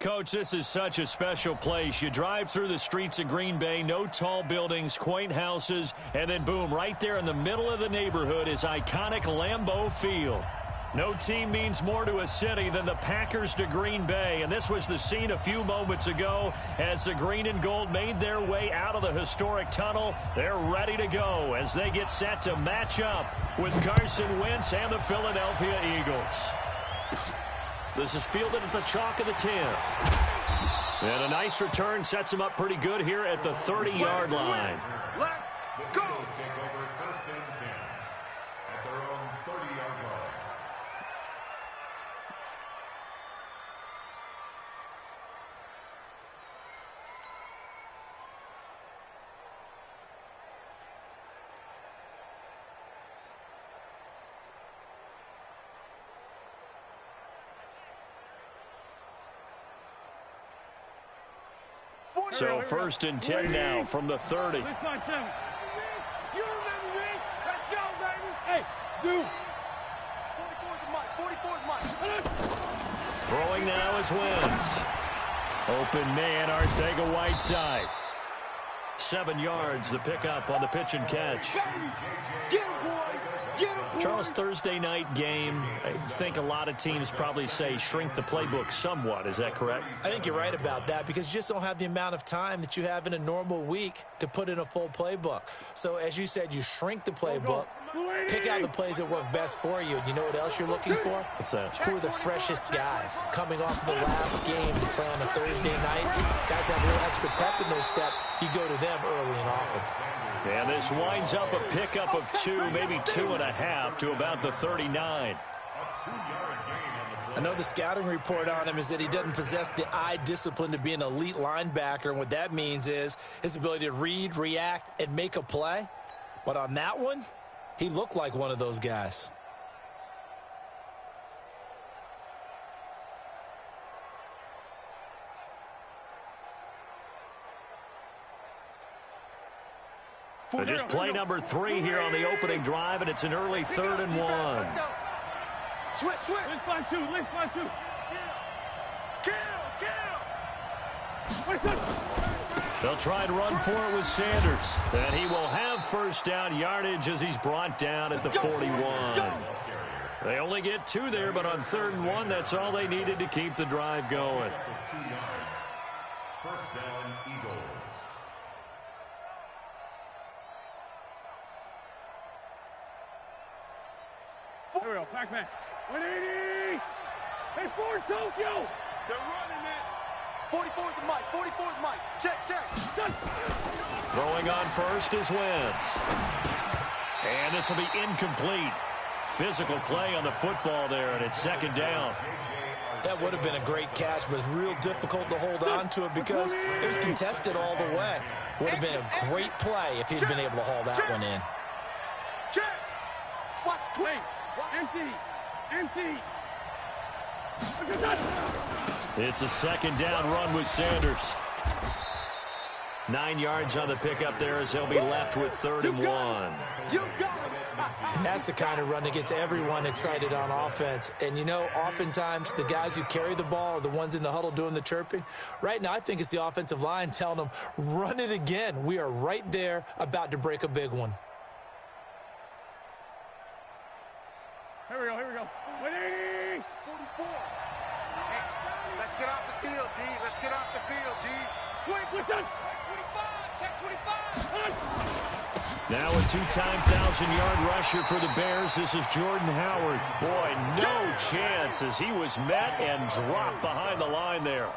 Coach, this is such a special place. You drive through the streets of Green Bay, no tall buildings, quaint houses, and then boom, right there in the middle of the neighborhood is iconic Lambeau Field. No team means more to a city than the Packers to Green Bay, and this was the scene a few moments ago as the green and gold made their way out of the historic tunnel. They're ready to go as they get set to match up with Carson Wentz and the Philadelphia Eagles. This is fielded at the chalk of the 10. And a nice return sets him up pretty good here at the 30-yard line. Let's go! Take over first and 10 at their own 30-yard line. So first and 10 now from the 30. You remember me? Let's go, baby. Hey, zoom. 44's mine. Throwing now is Wentz. Open man, Arcega-Whiteside. 7 yards, the pickup on the pitch and catch. Get him, boy. Get him, boy. Charles, Thursday night game, I think a lot of teams probably say shrink the playbook somewhat. Is that correct? I think you're right about that because you just don't have the amount of time that you have in a normal week to put in a full playbook. So as you said, you shrink the playbook, pick out the plays that work best for you. And you know what else you're looking for? What's that? Who are the freshest guys coming off the last game to play on a Thursday night? Guys have a little extra pep in their step. You go to them early and often. And this winds up a pickup of 2, maybe 2.5 to about the 39. I know the scouting report on him is that he doesn't possess the eye discipline to be an elite linebacker, and what that means is his ability to read, react, and make a play. But on that one, he looked like one of those guys. So just play number 3 here on the opening drive, and it's an early 3rd and 1. Let's go. Switch. Let's find two. Kill. They'll try and run for it with Sanders. And he will have first down yardage as he's brought down at the 41. They only get 2 there, but on 3rd and 1, that's all they needed to keep the drive going. First down, Eagles. Here we go. Pac-Man. 180. Hey, Ford Tokyo. They're running it. 44's Mike. Check. Throwing on first is Wentz. And this will be incomplete. Physical play on the football there, and it's 2nd down. That would have been a great catch, but it's real difficult to hold on to it because it was contested all the way. Would have been a great play if he'd been able to haul that one in. Check. Watch. Wait. Empty. It's a 2nd down run with Sanders. 9 yards on the pickup there as they'll be left with 3rd and 1. You got it. And that's the kind of run that gets everyone excited on offense. And, you know, oftentimes the guys who carry the ball are the ones in the huddle doing the chirping. Right now, I think it's the offensive line telling them, run it again. We are right there about to break a big one. Here we go. 180. 44. Hey, let's get off the field, D. Check 25. Now a 2-time 1,000-yard rusher for the Bears. This is Jordan Howard. Boy, no chance as he was met and dropped behind the line there.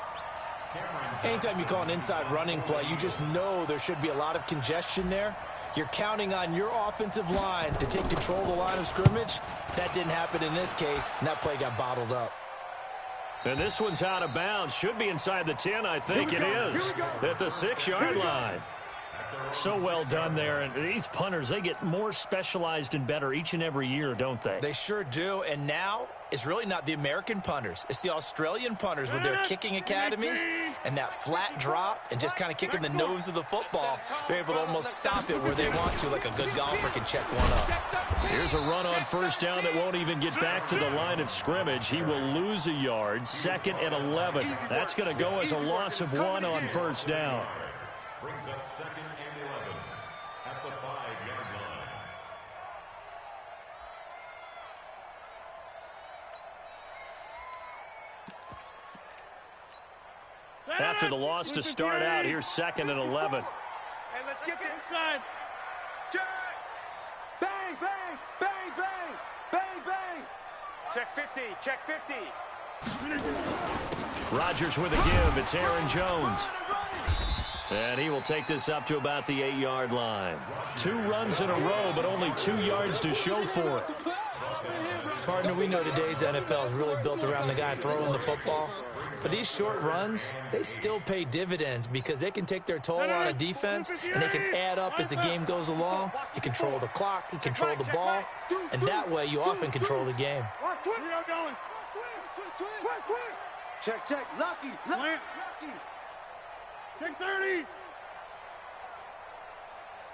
Anytime you call an inside running play, you just know there should be a lot of congestion there. You're counting on your offensive line to take control of the line of scrimmage. That didn't happen in this case, and that play got bottled up. And this one's out of bounds. Should be inside the 10, I think it is. At the 6-yard line. So well done there. And these punters, they get more specialized and better each and every year, don't they? They sure do. And now it's really not the American punters. It's the Australian punters with their kicking academies and that flat drop and just kind of kicking the nose of the football. They're able to almost stop it where they want to, like a good golfer can check one up. Here's a run on first down that won't even get back to the line of scrimmage. He will lose a yard, 2nd and 11. That's going to go as a loss of 1 on first down. Brings up 2nd and 11 at the 5-yard line. After the loss to start out, here's 2nd and 11. Hey, let's get the inside. Check. Bang, bang, bang, bang, bang, bang. Check 50, check 50. Rodgers with a give. It's Aaron Jones. And he will take this up to about the 8-yard line. 2 runs in a row, but only 2 yards to show for it. Partner, we know today's NFL is really built around the guy throwing the football. But these short runs, they still pay dividends because they can take their toll on a defense and they can add up as the game goes along. You control the clock, you control the ball, and that way you often control the game. Check, check, Lucky, Lucky. Check 30.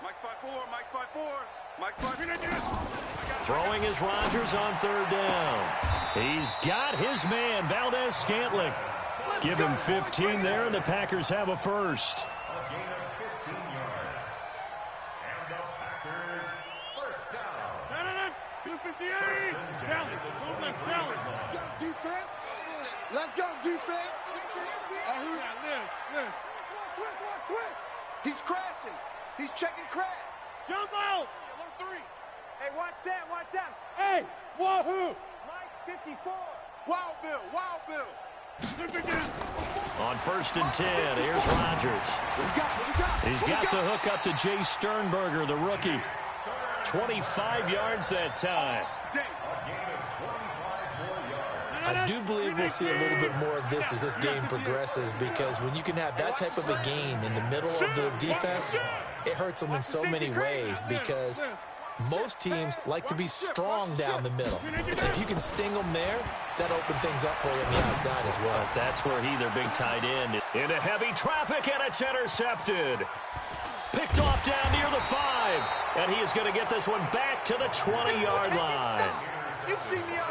Mike's 5-4, Mike's 5-4, Mike's 5-4. Throwing is Rodgers on 3rd down. He's got his man, Valdez-Scantling. Give him 15 there, and the Packers have a first. A gain of 15 yards. And the Packers first down. 258. Down. Let's go, defense. Let's go, defense. Twist. He's crashing. He's checking crash. Jump out. Alert 3. Hey, watch that. Hey, wahoo. Mike 54. Wild Bill. On 1st and 10, here's Rodgers. He's got the hook up to Jay Sternberger, the rookie. 25 yards that time. I do believe we'll see a little bit more of this as this game progresses because when you can have that type of a gain in the middle of the defense, it hurts them in so many ways because most teams like to be strong down the middle. And if you can sting them there, that opens things up for you on the outside as well. That's where their big tight end, into heavy traffic, and it's intercepted. Picked off down near the 5, and he is going to get this one back to the 20-yard line.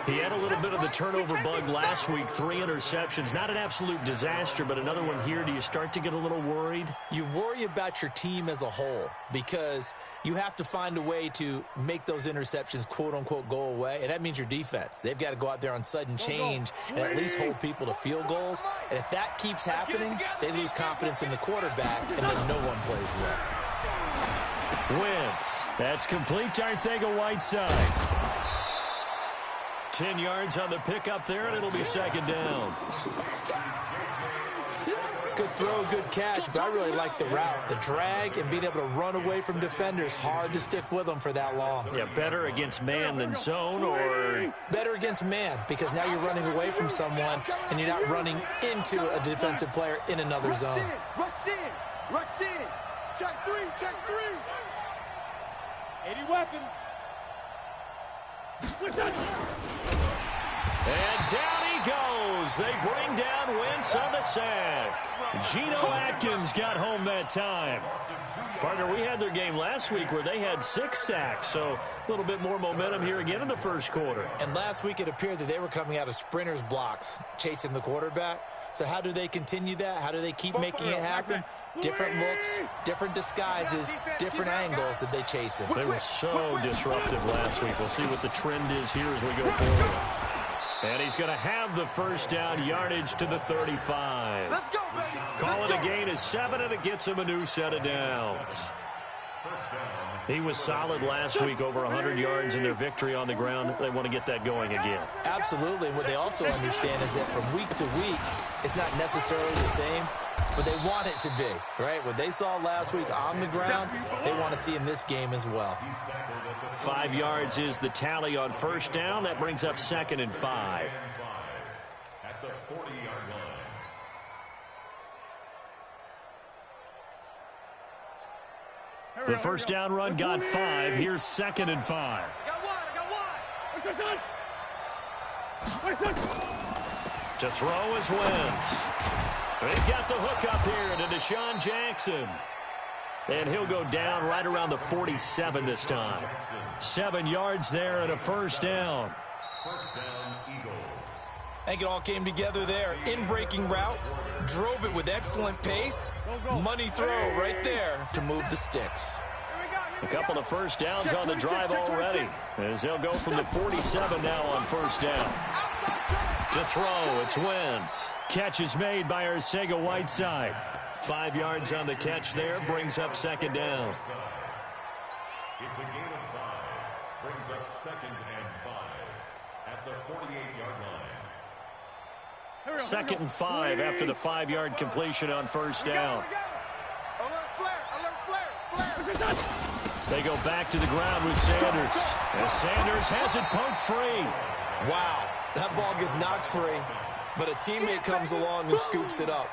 He had a little bit of the turnover bug last week, 3 interceptions. Not an absolute disaster, but another one here. Do you start to get a little worried? You worry about your team as a whole because you have to find a way to make those interceptions, quote-unquote, go away, and that means your defense. They've got to go out there on sudden change and at least hold people to field goals. And if that keeps happening, they lose confidence in the quarterback, and then no one plays well. Wentz. That's complete to Arcega-Whiteside. 10 yards on the pickup there, and it'll be 2nd down. Good throw, good catch, but I really like the route. The drag and being able to run away from defenders, hard to stick with them for that long. Yeah, better against man than zone, or? Better against man, because now you're running away from someone, and you're not running into a defensive player in another zone. Rush in. Check 3. 80 weapon. And down he goes. They bring down Wentz on the sack. Geno Atkins got home that time. Partner, we had their game last week where they had 6 sacks, so a little bit more momentum here again in the first quarter. And last week it appeared that they were coming out of sprinters blocks, chasing the quarterback. So how do they continue that? How do they keep making it happen? Different looks, different disguises, different angles that they chase him. They were so disruptive last week. We'll see what the trend is here as we go forward. And he's going to have the first down, yardage to the 35. Let's go, baby. Call it a gain of 7, and it gets him a new set of downs. He was solid last week, over 100 yards in their victory on the ground. They want to get that going again. Absolutely. And what they also understand is that from week to week, it's not necessarily the same, but they want it to be, right? What they saw last week on the ground, they want to see in this game as well. 5 yards is the tally on first down. That brings up 2nd and 5. At the 40-yard line. The first down run got 5. Here's 2nd and 5. To throw is Wentz. He's got the hook up here to Deshaun Jackson. And he'll go down right around the 47 this time. 7 yards there and a first down. First down, Eagles. I think it all came together there. In-breaking route, drove it with excellent pace. Money throw right there to move the sticks. A couple of first downs on the drive already, as they'll go from the 47 now on first down. To throw, it's Wentz. Catch is made by Arcega-Whiteside. 5 yards on the catch there, brings up 2nd down. It's a gain of 5. Brings up 2nd and 5 at the 48-yard line. 2nd and 5 after the 5-yard completion on first down. They go back to the ground with Sanders. As Sanders has it poked free. Wow, that ball gets knocked free, but a teammate comes along and scoops it up.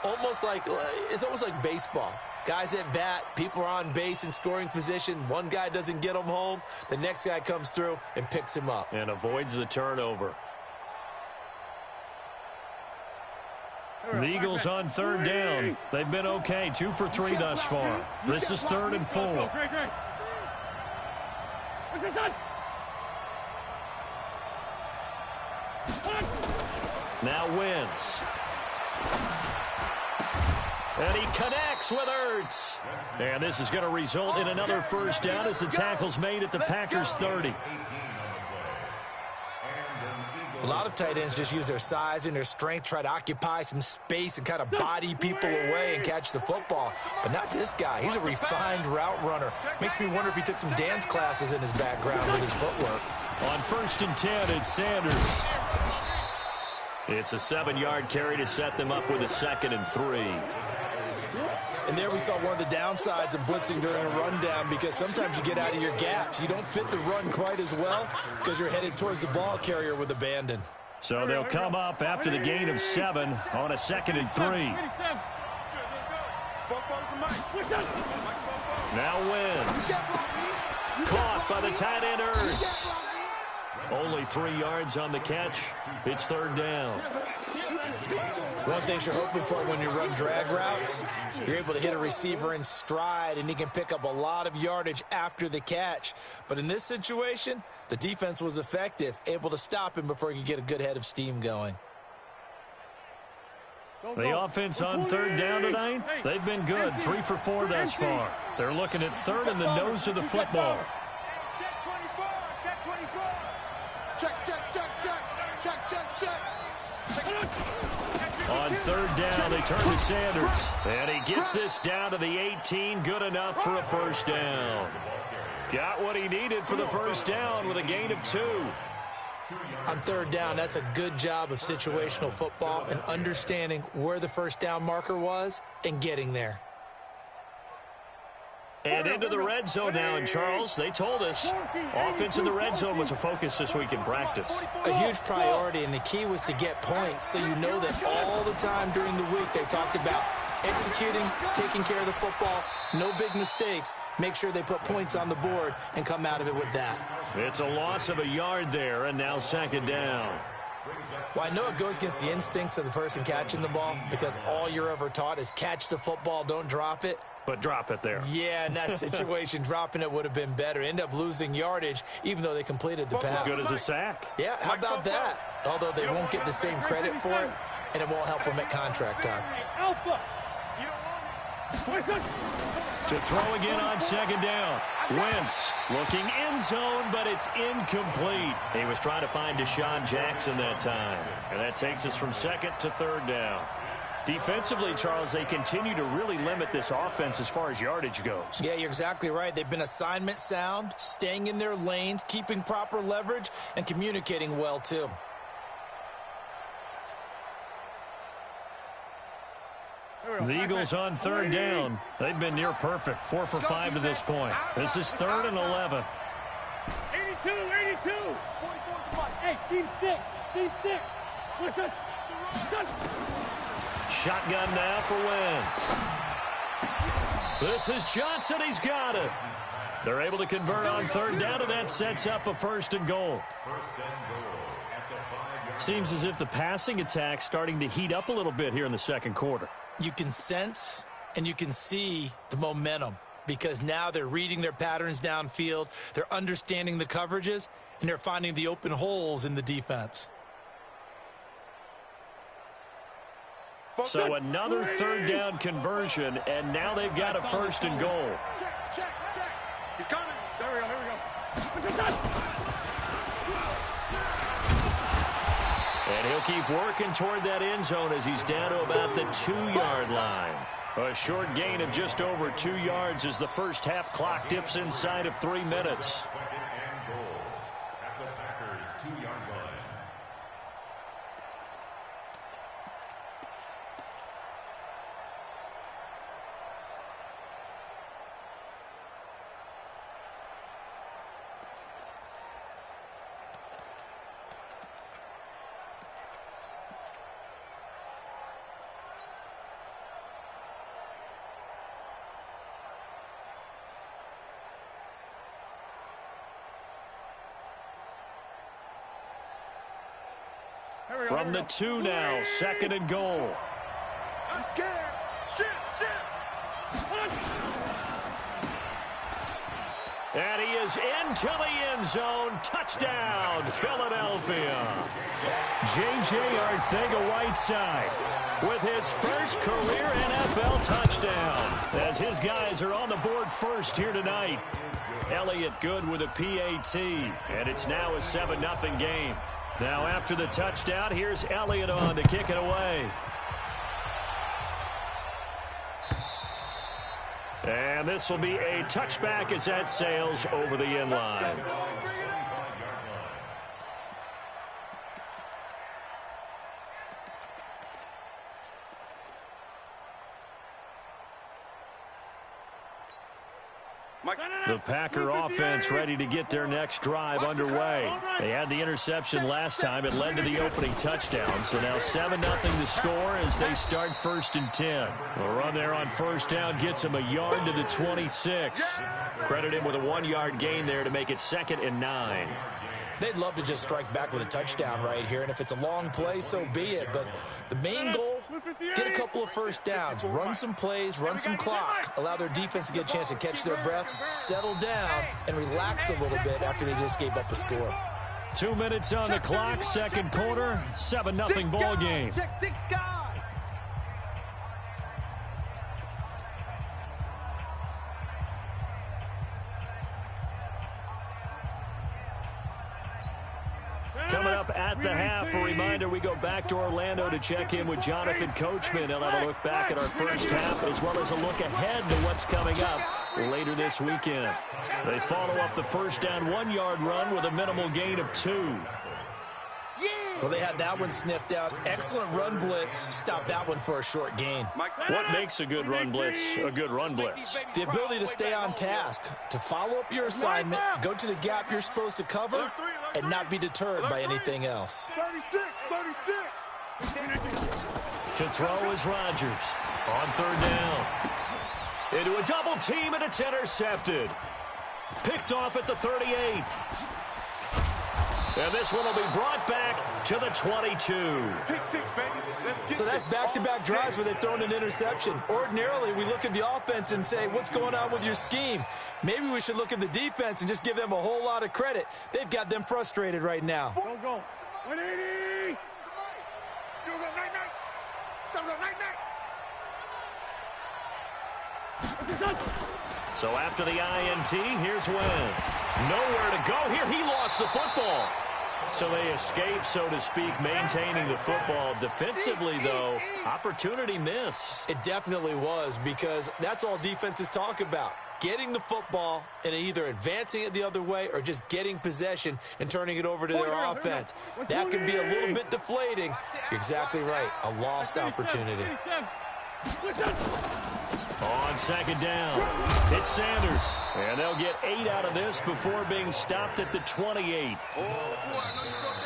It's almost like baseball. Guys at bat, people are on base in scoring position. One guy doesn't get him home. The next guy comes through and picks him up. And avoids the turnover. The Eagles on 3rd down. They've been okay, 2 for 3 thus far. This is 3rd and 4. Now Wentz. And he connects with Ertz. And this is going to result in another first down as the tackle's made at the Packers' 30. A lot of tight ends just use their size and their strength, try to occupy some space and kind of body people away and catch the football. But not this guy. He's a refined route runner. Makes me wonder if he took some dance classes in his background with his footwork. On 1st and 10, it's Sanders. It's a 7-yard carry to set them up with a 2nd and 3. And there we saw one of the downsides of blitzing during a rundown, because sometimes you get out of your gaps. You don't fit the run quite as well because you're headed towards the ball carrier with abandon. So they'll come up after the gain of 7 on a 2nd and 3. Now Wentz. Caught by the tight end Ertz. Only 3 yards on the catch. It's 3rd down. One thing you're hoping for when you run drag routes, you're able to hit a receiver in stride, and he can pick up a lot of yardage after the catch. But in this situation, the defense was effective, able to stop him before he could get a good head of steam going. The offense on 3rd down tonight, they've been good, 3 for 4 thus far. They're looking at 3rd in the nose of the football. Check 24, check 24. Check, check, check, check, check, check, check. On 3rd down, they turn to Sanders. And he gets this down to the 18, good enough for a first down. Got what he needed for the first down with a gain of 2. On 3rd down, that's a good job of situational football and understanding where the first down marker was and getting there. And into the red zone now, and Charles, they told us offense in the red zone was a focus this week in practice. A huge priority, and the key was to get points, so you know that all the time during the week they talked about executing, taking care of the football, no big mistakes, make sure they put points on the board and come out of it with that. It's a loss of a yard there, and now 2nd down. Well, I know it goes against the instincts of the person catching the ball, because all you're ever taught is catch the football, don't drop it. But drop it there. Yeah, in that situation, dropping it would have been better. End up losing yardage, even though they completed the pass. As good as a sack. Yeah, how about that? Although they won't get the same credit for it, and it won't help them at contract time. To throw again on 2nd down. Wentz looking end zone, but it's incomplete. He was trying to find Deshaun Jackson that time. And that takes us from 2nd to 3rd down. Defensively, Charles, they continue to really limit this offense as far as yardage goes. Yeah, you're exactly right. They've been assignment sound, staying in their lanes, keeping proper leverage, and communicating well, too. The Eagles on 3rd down. They've been near perfect, 4 for 5 to this point. This is 3rd and 11. 82, 82. Hey, team 6, team 6. Listen. Shotgun now for Wentz. This is Johnson. He's got it. They're able to convert on third down, and that sets up a 1st and goal. Seems as if the passing attack's starting to heat up a little bit here in the second quarter. You can sense and you can see the momentum because now they're reading their patterns downfield, they're understanding the coverages, and they're finding the open holes in the defense. So another third down conversion, and now they've got a 1st and goal. Check. He's coming. There we go. And he'll keep working toward that end zone as he's down to about the 2-yard line. A short gain of just over 2 yards as the first half clock dips inside of 3 minutes. From the 2 now, 2nd and goal. I'm scared. Shit. And he is into the end zone. Touchdown, Philadelphia. J.J. Arcega-Whiteside with his first career NFL touchdown as his guys are on the board first here tonight. Elliott good with a PAT, and it's now a 7-0 game. Now after the touchdown, here's Elliott on to kick it away. And this will be a touchback as that sails over the end line. The Packer offense ready to get their next drive underway. They had the interception last time. It led to the opening touchdown. So now 7-0 to score as they start 1st and 10. The run there on 1st down gets him a yard to the 26. Credit him with a 1-yard gain there to make it 2nd and 9. They'd love to just strike back with a touchdown right here, and if it's a long play, so be it. But the main goal, get a couple of 1st downs, run some plays, run some clock, allow their defense to get a chance to catch their breath, settle down, and relax a little bit after they just gave up a score. 2 minutes on the clock, second quarter, 7-0 ball game. Coming up at the half, a reminder, we go back to Orlando to check in with Jonathan Coachman. He'll have a look back at our first half as well as a look ahead to what's coming up later this weekend. They follow up the 1st down 1-yard run with a minimal gain of 2. Well, they had that one sniffed out. Excellent run blitz. Stopped that one for a short gain. What makes a good run blitz a good run blitz? The ability to stay on task, to follow up your assignment, go to the gap you're supposed to cover, and not be deterred by anything else. 36. To throw is Rodgers on 3rd down. Into a double team, and it's intercepted. Picked off at the 38. And this one will be brought back to the 22. Pick 6, baby. So that's back-to-back drives where they've thrown an interception. Ordinarily, we look at the offense and say, what's going on with your scheme? Maybe we should look at the defense and just give them a whole lot of credit. They've got them frustrated right now. Go. 180. So after the INT, here's Wentz. Nowhere to go here. He lost the football. So they escape, so to speak, maintaining the football. Defensively, though, opportunity miss. It definitely was, because that's all defenses talk about. Getting the football and either advancing it the other way or just getting possession and turning it over to their offense. That can be a little bit deflating. You're exactly right. A lost opportunity. On 2nd down, it's Sanders. And they'll get 8 out of this before being stopped at the 28.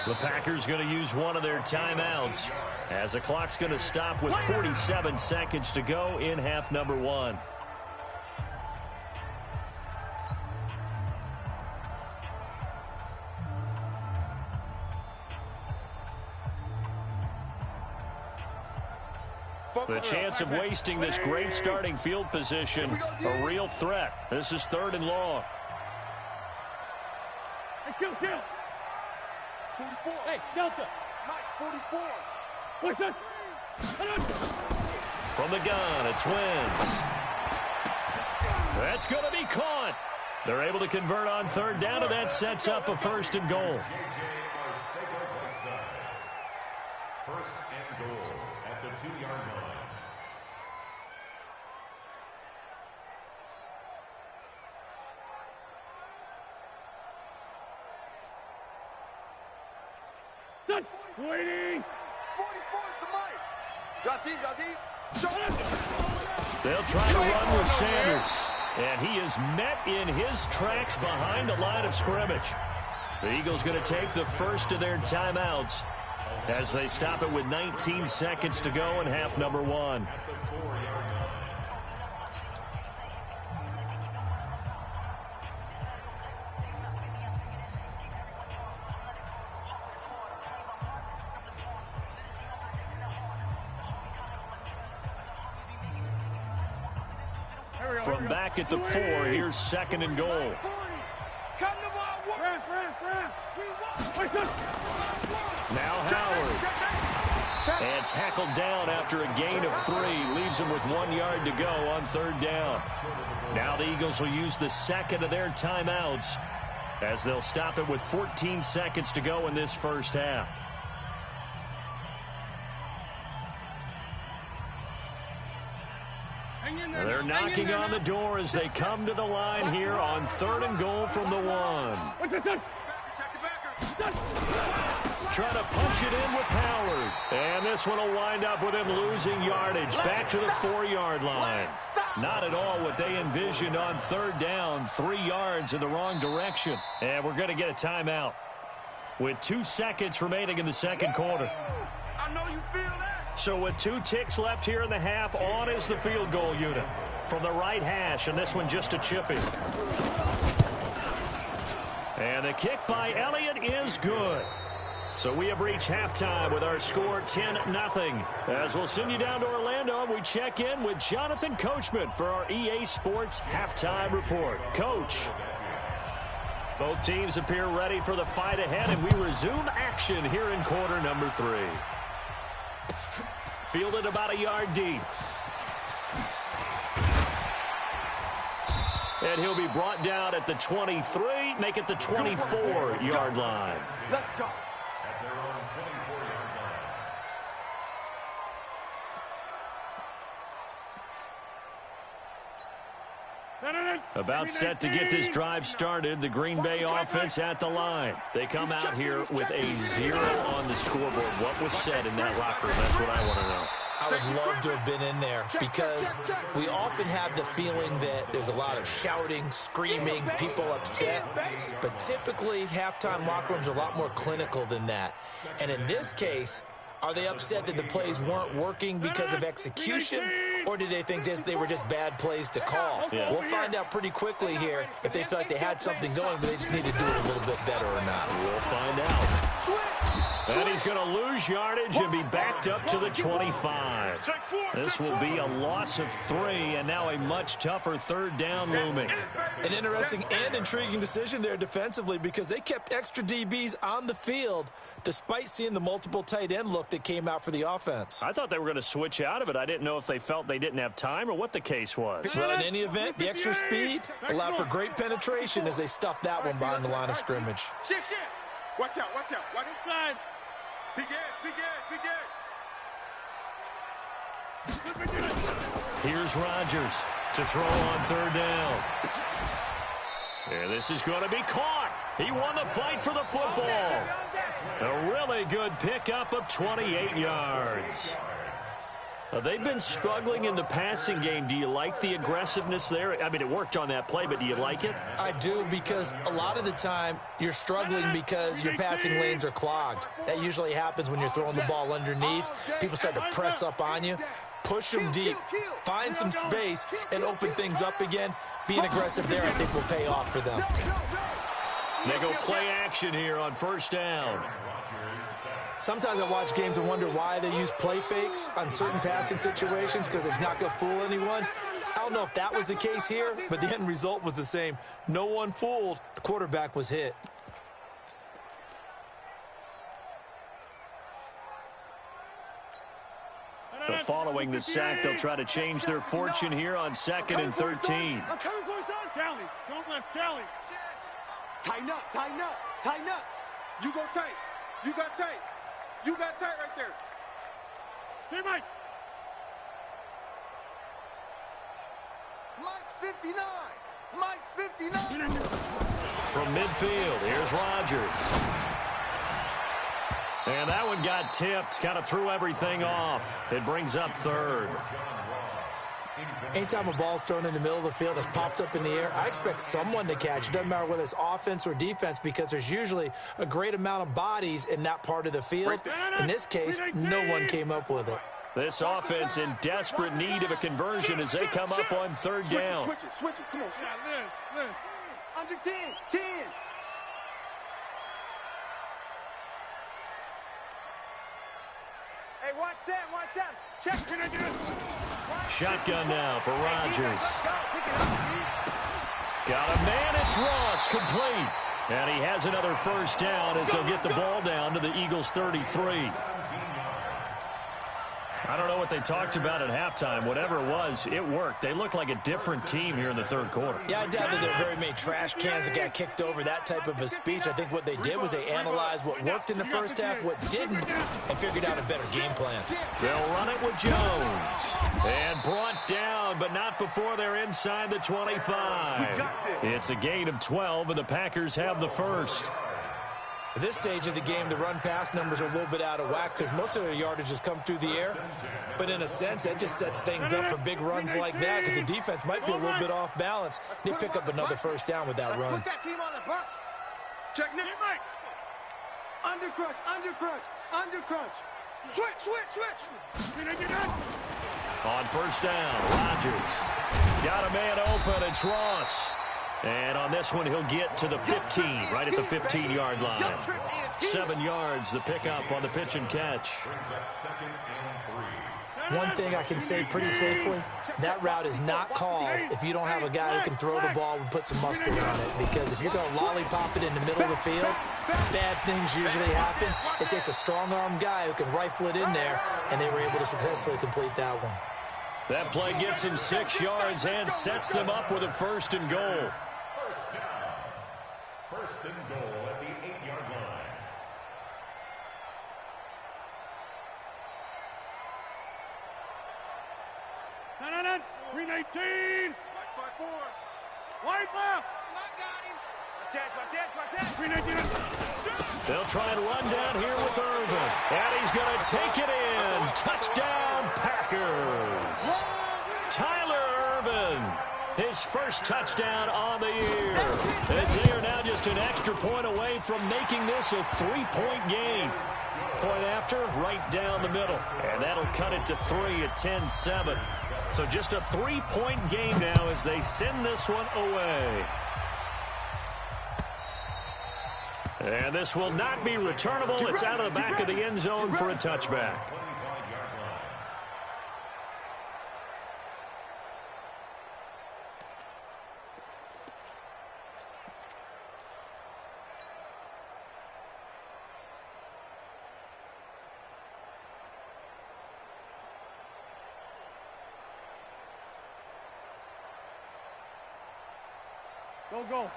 The Packers going to use one of their timeouts as the clock's going to stop with 47 seconds to go in half number 1. The chance of wasting this great starting field position, a real threat. This is 3rd and long. Hey, kill. 44. Hey, Delta. Mike, 44. What's that? From the gun, it's Wentz. That's going to be caught. They're able to convert on 3rd down, and that sets up a 1st and goal. 1st and goal at the 2-yard line. Waiting. 44 is the mic. Drop deep. They'll try to run with Sanders. And he is met in his tracks behind the line of scrimmage. The Eagles going to take the first of their timeouts as they stop it with 19 seconds to go in half number 1. From back at the 4, here's 2nd and goal. Now Howard. And tackled down after a gain of 3. Leaves him with 1 yard to go on 3rd down. Now the Eagles will use the second of their timeouts as they'll stop it with 14 seconds to go in this first half. They're knocking on the door as they come to the line here on 3rd and goal from the 1. Trying to punch it in with Howard. And this one will wind up with him losing yardage back to the 4-yard line. Not at all what they envisioned on 3rd down. 3 yards in the wrong direction. And we're going to get a timeout with 2 seconds remaining in the second quarter. I know you feel that. So with 2 ticks left here in the half, on is the field goal unit from the right hash, and this one just a chippy. And the kick by Elliott is good. So we have reached halftime with our score 10-0. As we'll send you down to Orlando, we check in with Jonathan Coachman for our EA Sports Halftime Report. Coach. Both teams appear ready for the fight ahead, and we resume action here in quarter number 3. Fielded about a yard deep. And he'll be brought down at the 23, make it the 24-yard line. Let's go. At their own 24-yard line. About set to get this drive started, the Green Bay offense at the line. They come out here with a 0 on the scoreboard. What was said in that locker room? That's what I want to know. I would love to have been in there because we often have the feeling that there's a lot of shouting, screaming, people upset. But typically, halftime locker rooms are a lot more clinical than that. And in this case, are they upset that the plays weren't working because of execution? Or did they think they were just bad plays to call? Yeah. We'll find out pretty quickly here if they feel like they had something going, but they just need to do it a little bit better or not. We'll find out. And he's going to lose yardage and be backed up to the 25. This will be a loss of 3, and now a much tougher 3rd down looming. An interesting and intriguing decision there defensively because they kept extra DBs on the field despite seeing the multiple tight end look that came out for the offense. I thought they were going to switch out of it. I didn't know if they felt they didn't have time or what the case was. Well, in any event, the extra speed allowed for great penetration as they stuffed that one behind the line of scrimmage. Shift. Watch out. Watch inside. Big edge. Here's Rodgers to throw on 3rd down. And this is going to be caught. He won the fight for the football. A really good pickup of 28 yards. They've been struggling in the passing game. Do you like the aggressiveness there? I mean, it worked on that play, but do you like it? I do, because a lot of the time you're struggling because your passing lanes are clogged. That usually happens when you're throwing the ball underneath. People start to press up on you. Push them deep, find some space, and open things up again. Being aggressive there, I think, will pay off for them. They go play action here on 1st down. Sometimes I watch games and wonder why they use play fakes on certain passing situations because it's not going to fool anyone. I don't know if that was the case here, but the end result was the same. No one fooled. The quarterback was hit. So following the sack, they'll try to change their fortune here on 2nd and 13. I'm coming for you, son. Callie, don't left, Callie. Tighten up, tighten up, tighten up. You go tight. You got tight. You got tight right there. Hey, Mike. Mike's 59. Mike's 59. From midfield, here's Rodgers. And that one got tipped, kind of threw everything off. It brings up 3rd. Anytime a ball's thrown in the middle of the field, it's popped up in the air, I expect someone to catch. It doesn't matter whether it's offense or defense because there's usually a great amount of bodies in that part of the field. In this case, no one came up with it. This offense in desperate need of a conversion as they come up on 3rd down. Switch it. Come on, Liz. Under 10. Hey, watch Sam. Check. Can I do it? Shotgun now for Rodgers. Got a man, it's Ross, complete. And he has another 1st down as they'll get the ball down to the Eagles' 33. I don't know what they talked about at halftime. Whatever it was, it worked. They look like a different team here in the 3rd quarter. Yeah, I doubt that there were very many trash cans that got kicked over, that type of a speech. I think what they did was they analyzed what worked in the 1st half, what didn't, and figured out a better game plan. They'll run it with Jones. And brought down, but not before they're inside the 25. It's a gain of 12, and the Packers have the 1st. At this stage of the game, the run-pass numbers are a little bit out of whack because most of their yardage has come through the air. But in a sense, that just sets things up for big runs like that because the defense might be a little bit off balance. They pick up another 1st down with that run. Put that team on the bus. Check Nick. Under crunch. Switch. On 1st down, Rodgers. Got a man open, it's Ross. And on this one, he'll get to the 15, right at the 15-yard line. 7 yards, the pickup on the pitch and catch. One thing I can say pretty safely, that route is not called if you don't have a guy who can throw the ball and put some muscle on it. Because if you're going to lollipop it in the middle of the field, bad things usually happen. It takes a strong-arm guy who can rifle it in there, and they were able to successfully complete that one. That play gets him 6 yards and sets them up with a 1st and goal. First and goal at the 8-yard line. No. 319. Watch 4. Wide left. Watch that. 319. They'll try and run down here with Irvin. And he's going to take it in. Touchdown, Packers. Tyler Irvin. His 1st touchdown on the year. As they are now just an extra point away from making this a 3-point game. Point after, right down the middle. And that'll cut it to 3 at 10-7. So just a 3-point game now as they send this one away. And this will not be returnable. It's out of the back of the end zone for a touchback.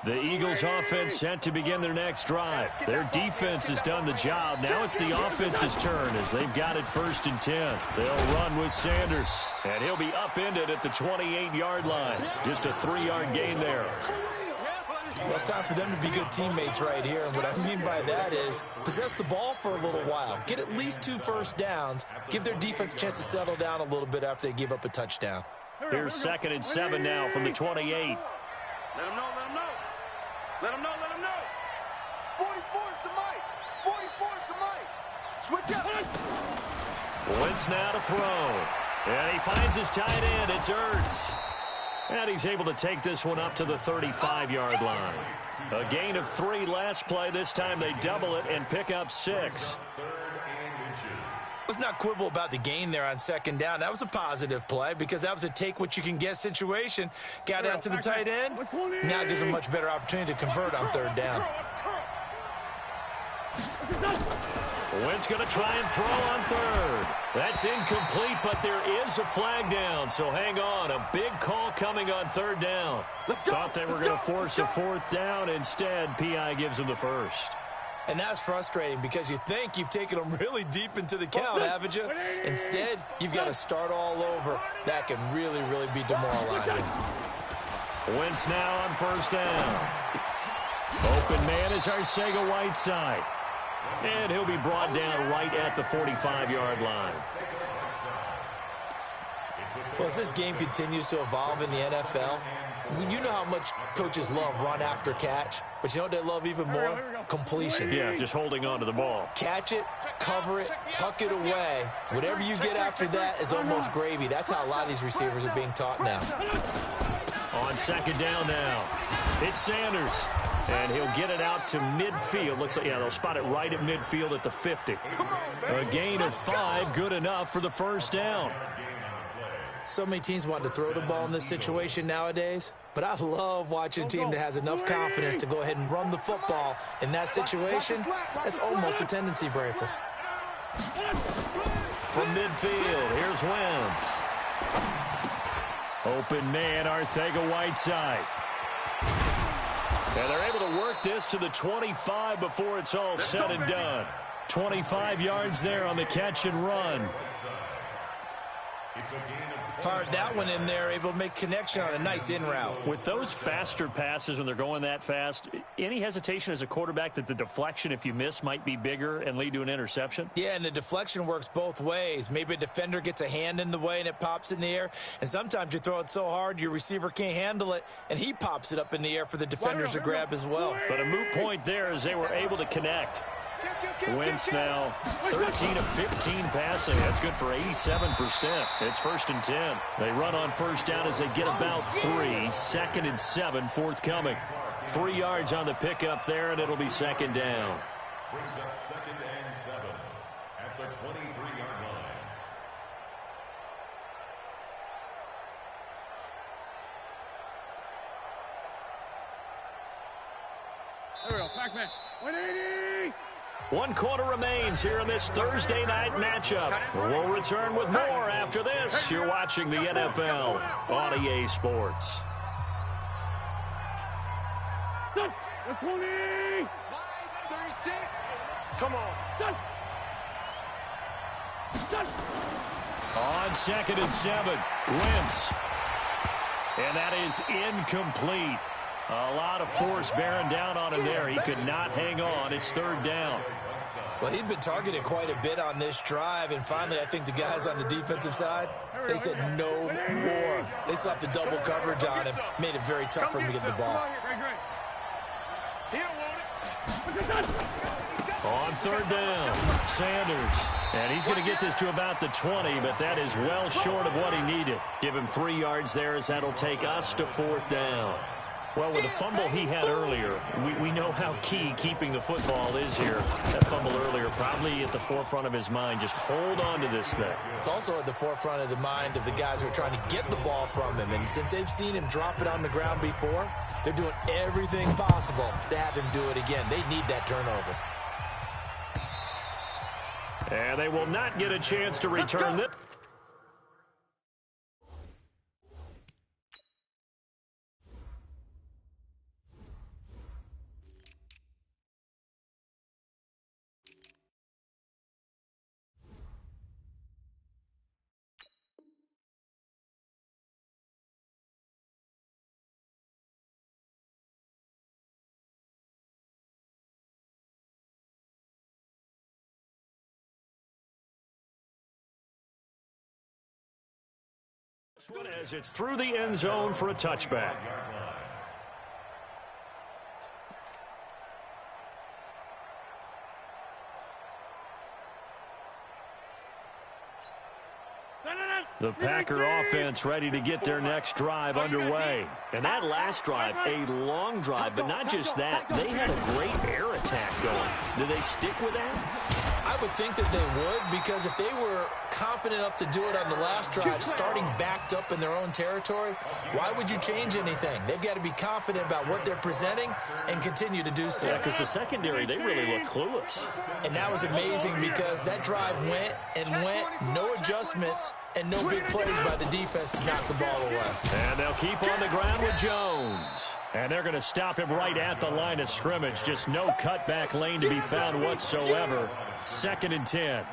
The Eagles offense set to begin their next drive. Their defense has done the job. Now it's the offense's turn as they've got it 1st and 10. They'll run with Sanders, and he'll be upended at the 28-yard line. Just a 3-yard gain there. Well, it's time for them to be good teammates right here. And what I mean by that is possess the ball for a little while. Get at least 2 first downs. Give their defense a chance to settle down a little bit after they give up a touchdown. Here's 2nd and 7 now from the 28. Let him know. 44's the mic. 44's the mic. Switch up. Wentz now to throw. And he finds his tight end. It's Ertz. And he's able to take this one up to the 35-yard line. A gain of 3 last play. This time they double it and pick up 6. Let's not quibble about the gain there on second down. That was a positive play because that was a take-what-you-can-get situation. Got out to the tight end. Now it gives them a much better opportunity to convert on third down. Wentz going to try and throw on third. That's incomplete, but there is a flag down, so hang on. A big call coming on third down. Thought they were going to force a fourth down. Instead, PI gives them the first. And that's frustrating because you think you've taken them really deep into the count, haven't you? Instead, you've got to start all over. That can really, really be demoralizing. Wentz now on first down. Open man is Arcega-Whiteside. And he'll be brought down right at the 45-yard line. Well, as this game continues to evolve in the NFL, you know how much coaches love run after catch, but you know what they love even more? Completion. Yeah, just holding on to the ball. Catch it, cover it, tuck it away. Whatever you get after that is almost gravy. That's how a lot of these receivers are being taught now. On second down now, it's Sanders. And he'll get it out to midfield. Looks like, yeah, they'll spot it right at midfield at the 50. A gain of 5, good enough for the first down. So many teams want to throw the ball in this situation nowadays, but I love watching a team that has enough confidence to go ahead and run the football. In that situation, that's almost a tendency breaker. From midfield, here's Wentz. Open man, Arcega-Whiteside. And they're able to work this to the 25 before it's all said and done. 25 yards there on the catch and run. Fired that one in there, able to make connection on a nice in route. With those faster passes when they're going that fast, any hesitation as a quarterback that the deflection, if you miss, might be bigger and lead to an interception? Yeah, and the deflection works both ways. Maybe a defender gets a hand in the way and it pops in the air, and sometimes you throw it so hard your receiver can't handle it, and he pops it up in the air for the defenders to grab as well. But a moot point there as they were able to connect. Wentz now 13 of 15 passing. That's good for 87%. It's 1st and 10. They run on first down as they get about 3. 2nd and 7 forthcoming. 3 yards on the pickup there, and it'll be second down. Brings up 2nd and 7 at the 23-yard line. There we go, Pac-Man. 180! 1 quarter remains here in this Thursday night matchup. We'll return with more after this. You're watching the NFL on EA Sports. 20! 36! Come on. On 2nd and 7, Wentz. And that is incomplete. A lot of force bearing down on him there. He could not hang on. It's 3rd down. Well, he'd been targeted quite a bit on this drive, and finally I think the guys on the defensive side, they said no more. They slapped the double coverage on him, made it very tough for him to get the ball. On 3rd down, Sanders. And he's going to get this to about the 20, but that is well short of what he needed. Give him 3 yards there as that'll take us to 4th down. Well, with the fumble he had earlier, we know how key keeping the football is here. That fumble earlier probably at the forefront of his mind. Just hold on to this thing. It's also at the forefront of the mind of the guys who are trying to get the ball from him. And since they've seen him drop it on the ground before, they're doing everything possible to have him do it again. They need that turnover. And they will not get a chance to return this. As it's through the end zone for a touchback. The Packer offense ready to get their next drive underway. And that last drive, a long drive, but not just that. They had a great air attack attack going. Do they stick with that? I would think that they would, because if they were confident enough to do it on the last drive, starting backed up in their own territory, why would you change anything? They've got to be confident about what they're presenting and continue to do so. Yeah, because the secondary, they really look clueless. And that was amazing because that drive went and went, no adjustments, and no big plays by the defense to knock the ball away. And they'll keep on the ground with Jones. And they're going to stop him right at the line of scrimmage. Just no cutback lane to be found whatsoever. 2nd and 10.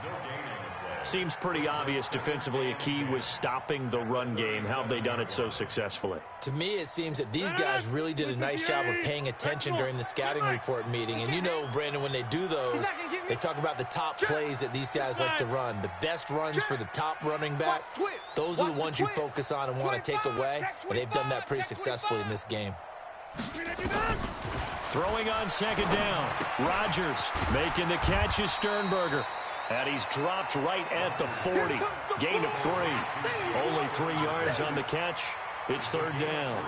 Seems pretty obvious defensively a key was stopping the run game. How have they done it so successfully? To me, it seems that these guys really did a nice job of paying attention during the scouting report meeting. And you know, Brandon, when they do those, they talk about the top plays that these guys like to run. The best runs for the top running back, those are the ones you focus on and want to take away. And they've done that pretty successfully in this game. Throwing on 2nd down. Rodgers making the catch is Sternberger. And he's dropped right at the 40. Gain of 3. Only 3 yards on the catch. It's 3rd down.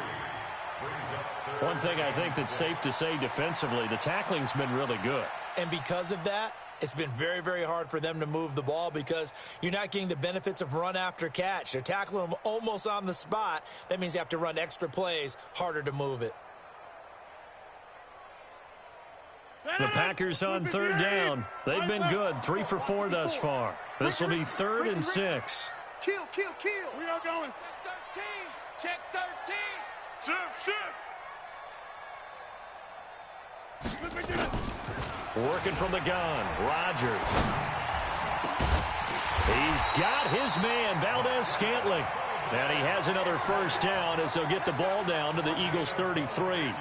One thing I think that's safe to say defensively, the tackling's been really good. And because of that, it's been very, very hard for them to move the ball because you're not getting the benefits of run after catch. They're tackling them almost on the spot. That means you have to run extra plays, harder to move it. The Packers on 3rd down. They've been good. 3 for 4 thus far. This will be 3rd and 6. Kill. We are going. Check 13. Shift. Working from the gun. Rodgers. He's got his man, Valdez-Scantling. And he has another 1st down as they'll get the ball down to the Eagles' 33.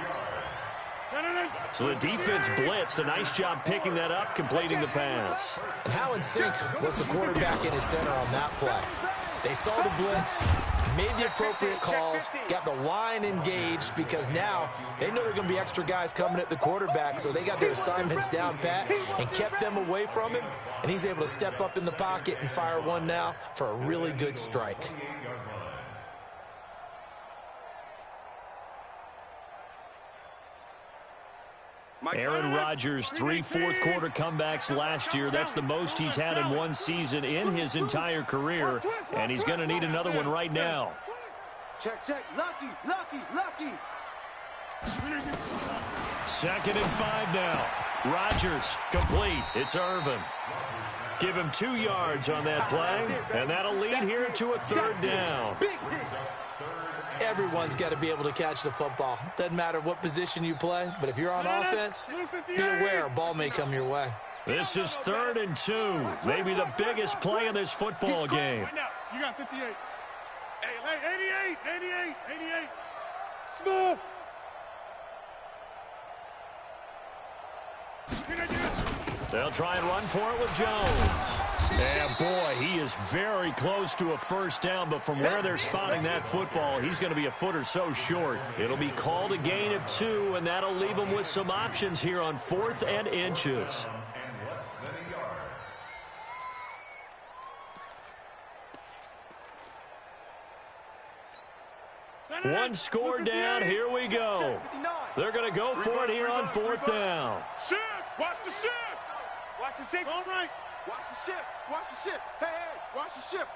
So the defense blitzed. A nice job picking that up, completing the pass. And how in sync was the quarterback in his center on that play? They saw the blitz, made the appropriate calls, got the line engaged because now they know there are going to be extra guys coming at the quarterback, so they got their assignments down pat and kept them away from him, and he's able to step up in the pocket and fire one now for a really good strike. Aaron Rodgers, 3 fourth-quarter comebacks last year. That's the most he's had in one season in his entire career, and he's going to need another one right now. Check. Lucky. 2nd and 5 now. Rodgers, complete. It's Irvin. Give him 2 yards on that play, and that'll lead here to a 3rd down. Everyone's got to be able to catch the football. Doesn't matter what position you play, but if you're on offense, be aware a ball may come your way. This is 3rd and 2. Maybe the biggest play of this football game. You got 58. Hey, 88. Smooth. They'll try and run for it with Jones. And, boy, he is very close to a 1st down, but from where they're spotting that football, he's going to be a foot or so short. It'll be called a gain of 2, and that'll leave him with some options here on 4th and inches. One score down. Here we go. They're going to go for it here on 4th down. Shift. Watch the shift. Watch the shift. All right. Watch the shift. Hey, watch the shift.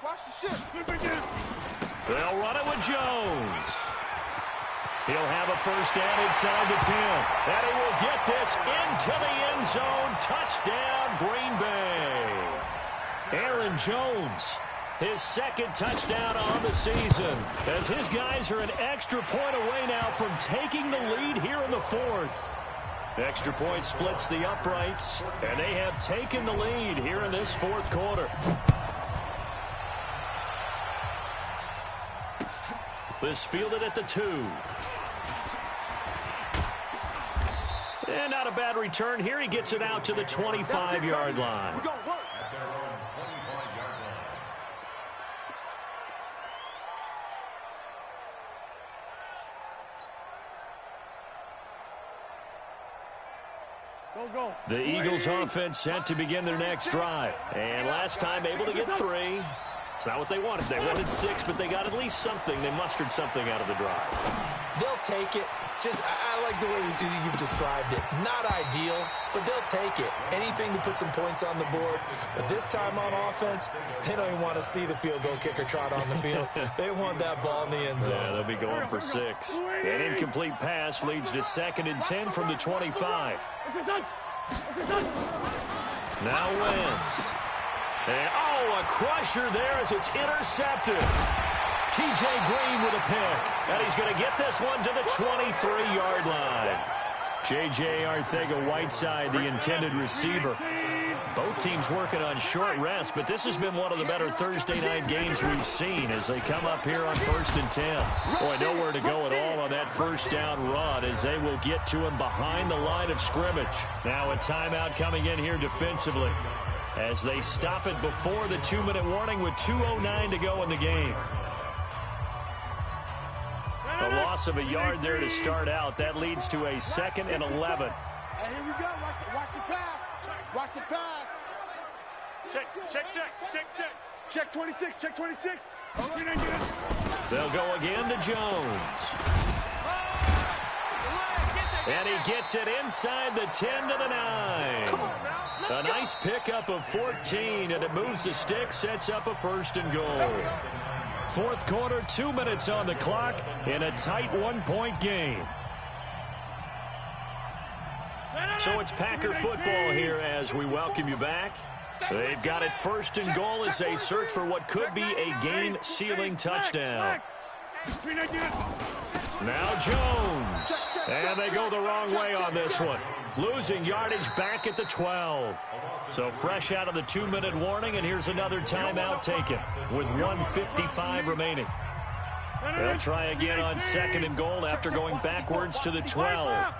They'll run it with Jones. He'll have a 1st down inside the 10. And he will get this into the end zone. Touchdown, Green Bay. Aaron Jones, his 2nd touchdown on the season, as his guys are an extra point away now from taking the lead here in the 4th. Extra point splits the uprights, and they have taken the lead here in this 4th quarter. This fielded at the 2. And not a bad return here. He gets it out to the 25-yard line. The Eagles offense set to begin their next drive. And last time able to get 3. It's not what they wanted. They wanted 6, but they got at least something. They mustered something out of the drive. They'll take it. I like the way you've described it. Not ideal, but they'll take it. Anything to put some points on the board. But this time on offense, they don't even want to see the field goal kicker trot on the field. They want that ball in the end zone. Yeah, they'll be going for 6. An incomplete pass leads to 2nd and 10 from the 25. Now Wentz. And, a crusher there as it's intercepted. T.J. Green with a pick. And he's going to get this one to the 23-yard line. J.J. Arcega-Whiteside, the intended receiver. Both teams working on short rest, but this has been one of the better Thursday night games we've seen as they come up here on 1st and 10. Boy, nowhere to go at all on that first down run as they will get to him behind the line of scrimmage. Now a timeout coming in here defensively as they stop it before the 2-minute warning with 2:09 to go in the game. A loss of a yard there to start out. That leads to a 2nd and 11. Hey, here we go. Watch the pass. Watch the pass. Check 26. Check 26. They'll go again to Jones. And he gets it inside the 10 to the 9. A nice pickup of 14, and it moves the stick, sets up a 1st and goal. Fourth quarter, 2 minutes on the clock in a tight 1-point game. So it's Packer football here as we welcome you back. They've got it 1st and goal as they search for what could be a game-sealing touchdown. Now Jones. And they go the wrong way on this one. Losing yardage back at the 12. So fresh out of the 2-minute warning, and here's another timeout taken with 1:55 remaining. They'll try again on 2nd and goal after going backwards to the 12.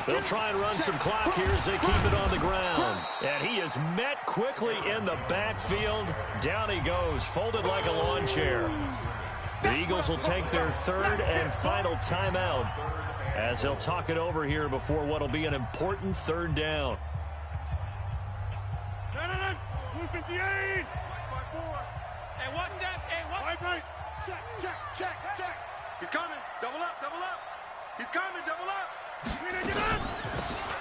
They'll try and run some clock here as they keep it on the ground. And he is met quickly in the backfield. Down he goes, folded like a lawn chair. The Eagles will take their 3rd and final timeout as they'll talk it over here before what will be an important 3rd down. 58. Hey, watch that. Hey, right. Check. He's coming. Double up. He's coming. Double up.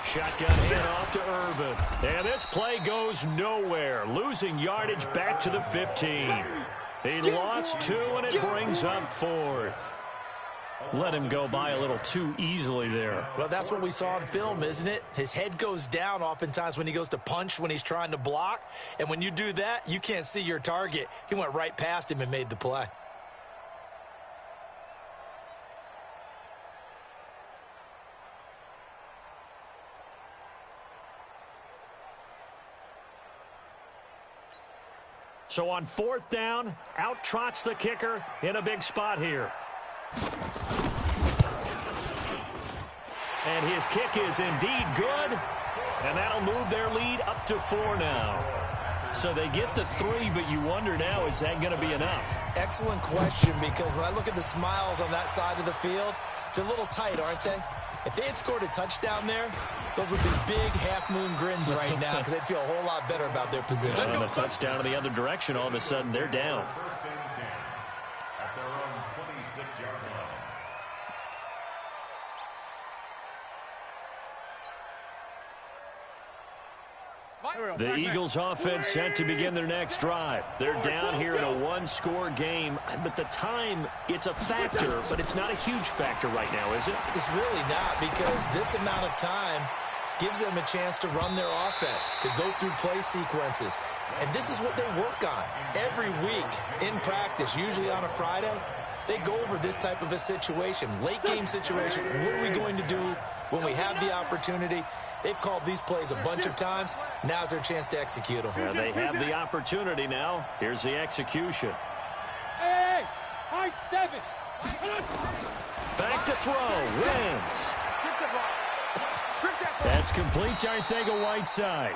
Shotgun handoff to Irvin. And this play goes nowhere. Losing yardage back to the 15. He lost 2, and it brings up 4th. Let him go by a little too easily there. Well, that's what we saw on film, isn't it? His head goes down oftentimes when he goes to punch when he's trying to block. And when you do that, you can't see your target. He went right past him and made the play. So on 4th down, out trots the kicker in a big spot here. And his kick is indeed good. And that'll move their lead up to 4 now. So they get the 3, but you wonder now, is that going to be enough? Excellent question, because when I look at the smiles on that side of the field, they're a little tight, aren't they? If they had scored a touchdown there, those would be big half-moon grins right now because they'd feel a whole lot better about their position. And a touchdown in the other direction, all of a sudden they're down. 1st and 10 at their own 26-yard line. The Eagles offense set to begin their next drive. They're down here in a 1-score game, but the time, it's a factor, but it's not a huge factor right now, is it? It's really not, because this amount of time gives them a chance to run their offense, to go through play sequences. And this is what they work on every week in practice, usually on a Friday. They go over this type of a situation, late game situation. What are we going to do when we have the opportunity? They've called these plays a bunch of times. Now's their chance to execute them. Yeah, they have the opportunity now. Here's the execution. Hey, high 7. Back to throw. Wentz. That's complete to Arcega-Whiteside.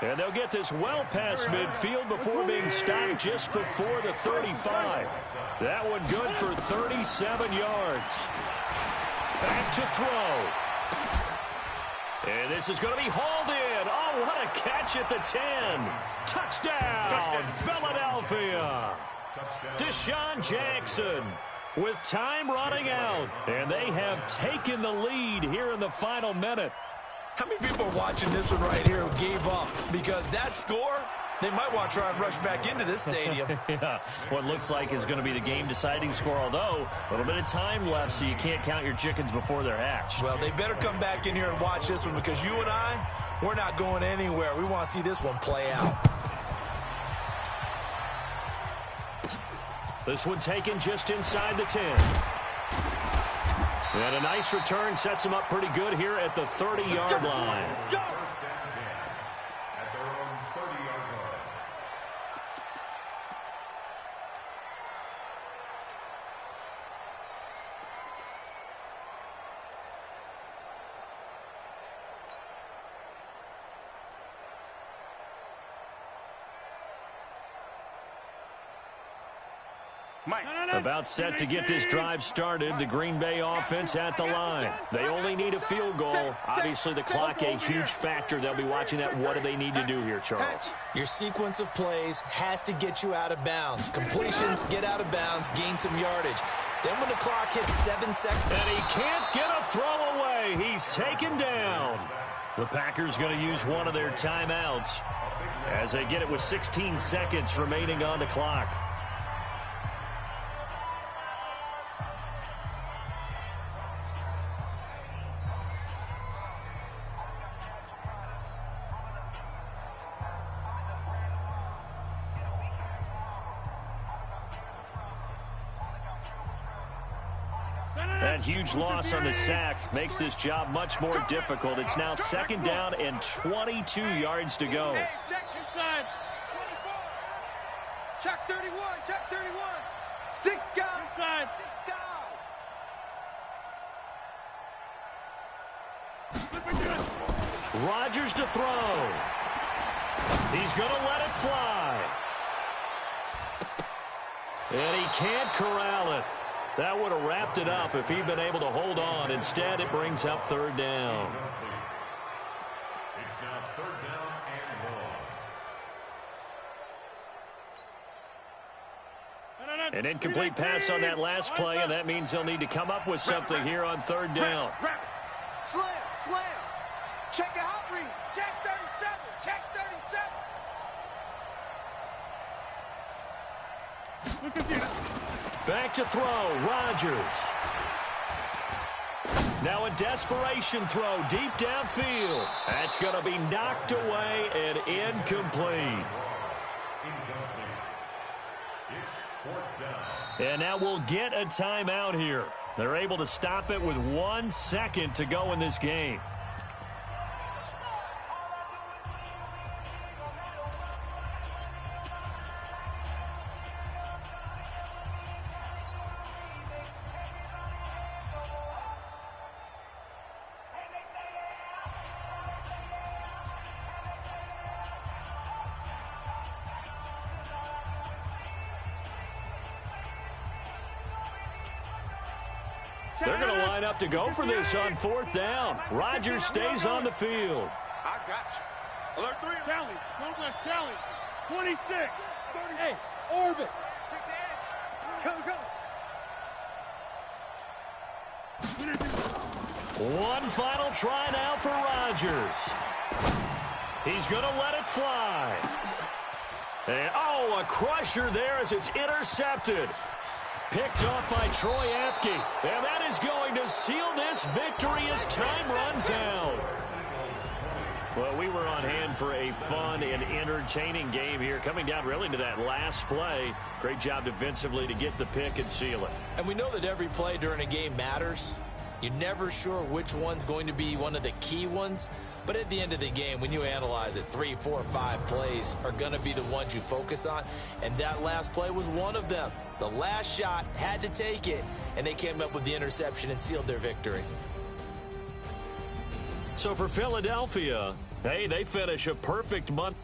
And they'll get this well past midfield before being stopped just before the 35. That one good for 37 yards. Back to throw. And this is going to be hauled in. Oh, what a catch at the 10. Touchdown, Philadelphia. Deshaun Jackson with time running out. And they have taken the lead here in the final minute. How many people are watching this one right here who gave up? Because that score, they might want to try and rush back into this stadium. Yeah, what looks like is going to be the game-deciding score, although a little bit of time left, so you can't count your chickens before they're hatched. Well, they better come back in here and watch this one, because you and I, we're not going anywhere. We want to see this one play out. This one taken just inside the 10. And a nice return sets them up pretty good here at the 30-yard line. First down 10 at their own 30-yard line. Mike. About set to get this drive started. The Green Bay offense at the line. They only need a field goal. Obviously, the clock a huge factor. They'll be watching that. What do they need to do here, Charles? Your sequence of plays has to get you out of bounds. Completions, get out of bounds, gain some yardage. Then when the clock hits 7 seconds. And he can't get a throw away. He's taken down. The Packers going to use one of their timeouts as they get it with 16 seconds remaining on the clock. That huge loss on the sack makes this job much more difficult. It's now second down and 22 yards to go. Hey, check inside. 24. Check 31. Check 31. 6 guys. Inside. 6 guys. Rodgers to throw. He's going to let it fly. And he can't corral it. That would have wrapped it up if he'd been able to hold on. Instead, it brings up third down. It's now third down and 1. An incomplete pass on that last play, and that means they'll need to come up with something here on third down. Slam, slam. Check the hot read. Check 37. Check 37. Look at this. Back to throw, Rodgers. Now a desperation throw deep downfield. That's going to be knocked away and incomplete. It's fourth down. And now we'll get a timeout here. They're able to stop it with 1 second to go in this game. They're going to line up to go for this on fourth down. Rodgers stays on the field. I got you. Alert 3. Kelly. Douglas Kelly. 26. 30. Hey, orbit. Take the edge. Come, come. One final try now for Rodgers. He's going to let it fly. And, oh, a crusher there as it's intercepted. Picked off by Troy Apke. And that is going to seal this victory as time runs out. Well, we were on hand for a fun and entertaining game here. Coming down really to that last play. Great job defensively to get the pick and seal it. And we know that every play during a game matters. You're never sure which one's going to be one of the key ones. But at the end of the game, when you analyze it, 3, 4, 5 plays are going to be the ones you focus on. And that last play was one of them. The last shot had to take it, and they came up with the interception and sealed their victory. So for Philadelphia, hey, they finish a perfect month.